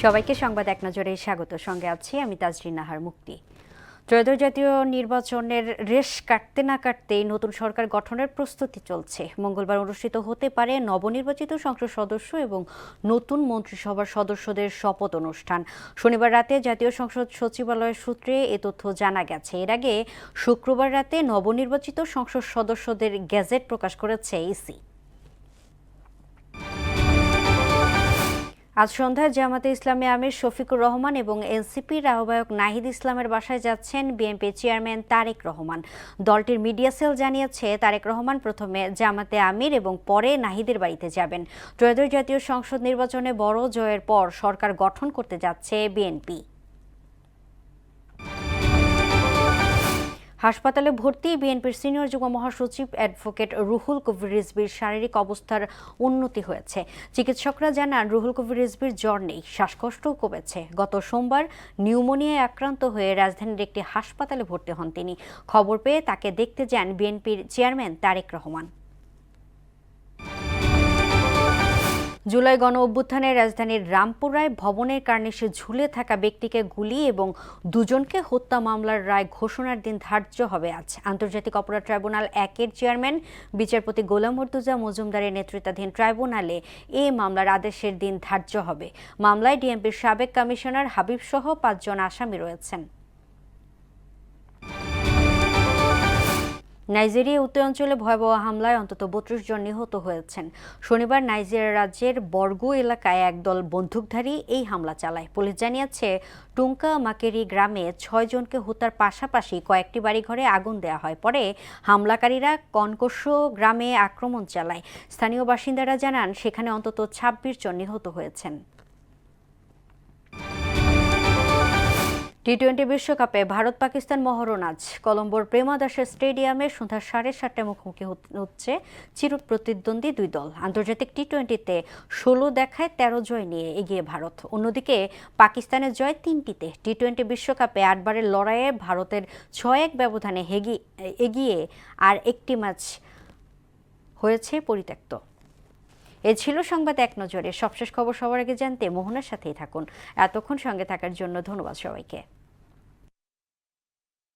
সবাইকে সংবাদ এক নজরে স্বাগত। সঙ্গে আছি আমি তাজরিন নাহার মুক্তি। ত্রয়োদশ জাতীয় নির্বাচনের রেশ কাটতে না কাটতেই নতুন সরকার গঠনের প্রস্তুতি চলছে। মঙ্গলবার অনুষ্ঠিত হতে পারে নবনির্বাচিত সংসদ সদস্য এবং নতুন মন্ত্রিসভার সদস্যদের শপথ অনুষ্ঠান। শনিবার রাতে জাতীয় সংসদ সচিবালয়ের সূত্রে এ তথ্য জানা গেছে। এর আগে শুক্রবার রাতে নবনির্বাচিত সংসদ সদস্যদের গেজেট প্রকাশ করেছে ইসি। আজ সন্ধ্যায় জামাতে ইসলামী আমির শফিকুর রহমান এবং এনসিপির আহ্বায়ক নাহিদ ইসলামের বাসায় যাচ্ছেন বিএনপি চেয়ারম্যান তারেক রহমান। দলটির মিডিয়া সেল জানিয়েছে, তারেক রহমান প্রথমে জামাতে আমির এবং পরে নাহিদের বাড়িতে যাবেন। ত্রয়োদশ জাতীয় সংসদ নির্বাচনে বড় জয়ের পর সরকার গঠন করতে যাচ্ছে বিএনপি। হাসপাতালে ভর্তি বিএনপির সিনিয়র যুগ্ম মহাসচিব অ্যাডভোকেট রুহুল কবির রিজভীর শারীরিক অবস্থার উন্নতি হয়েছে। চিকিৎসকরা জানান, রুহুল কবির রিজভীর জ্বর নেই, শ্বাসকষ্টও কমেছে। গত সোমবার নিউমোনিয়ায় আক্রান্ত হয়ে রাজধানীর একটি হাসপাতালে ভর্তি হন তিনি। খবর পেয়ে তাকে দেখতে যান বিএনপির চেয়ারম্যান তারেক রহমান। জুলাই গণ অভ্যুত্থানে রাজধানীর রামপুরায় ভবনের কার্নিশে ঝুলে থাকা ব্যক্তিকে গুলি এবং দুজনকে হত্যা মামলার রায় ঘোষণার দিন ধার্য হবে আজ। আন্তর্জাতিক অপরাধ ট্রাইব্যুনাল 1-এর চেয়ারম্যান বিচারপতি গোলাম মর্তুজা মজুমদারের নেতৃত্বাধীন ট্রাইব্যুনালে এ মামলার আদেশের দিন ধার্য হবে। মামলায় ডিএমপির সাবেক কমিশনার হাবিব সহ 5 জন আসামি রয়েছেন। নাইজেরিয়া উত্তরাঞ্চলে ভয়াবহ হামলায় অন্তত 32 জন নিহত হয়েছেন। শনিবার নাইজেরিয়া রাজ্যের বর্গু এলাকায় একদল বন্দুকধারী এই হামলা চালায়। পুলিশ জানিয়েছে, টুঙ্কা মাকেরি গ্রামে 6 জনকে হত্যার পাশাপাশি কয়েকটি বাড়িঘরে আগুন দেওয়া হয়। পরে হামলাকারীরা কনকোশো গ্রামে আক্রমণ চালায়। স্থানীয় বাসিন্দারা জানান, সেখানে অন্তত 26 জন নিহত হয়েছেন। টি-20 বিশ্বকাপে ভারত পাকিস্তান মহরণ আজ। কলম্বোর প্রেমাদাসের স্টেডিয়ামে সন্ধ্যা 7:30টায় মুখোমুখি হচ্ছে চিরপ্রতিদ্বন্দ্বী দুই দল। আন্তর্জাতিক টি-20তে 16 দেখায় 13 জয় নিয়ে এগিয়ে ভারত। অন্যদিকে পাকিস্তানের জয় 3টিতে। টি-20 বিশ্বকাপে 8 বারের লড়াইয়ে ভারতের 6-1 ব্যবধানে এগিয়ে আর একটি ম্যাচ হয়েছে পরিত্যক্ত। এ ছিল সংবাদ এক নজরে। সবশেষ খবর সবার আগে জানতে মোহনার সাথেই থাকুন। এতক্ষণ সঙ্গে থাকার জন্য ধন্যবাদ সবাইকে।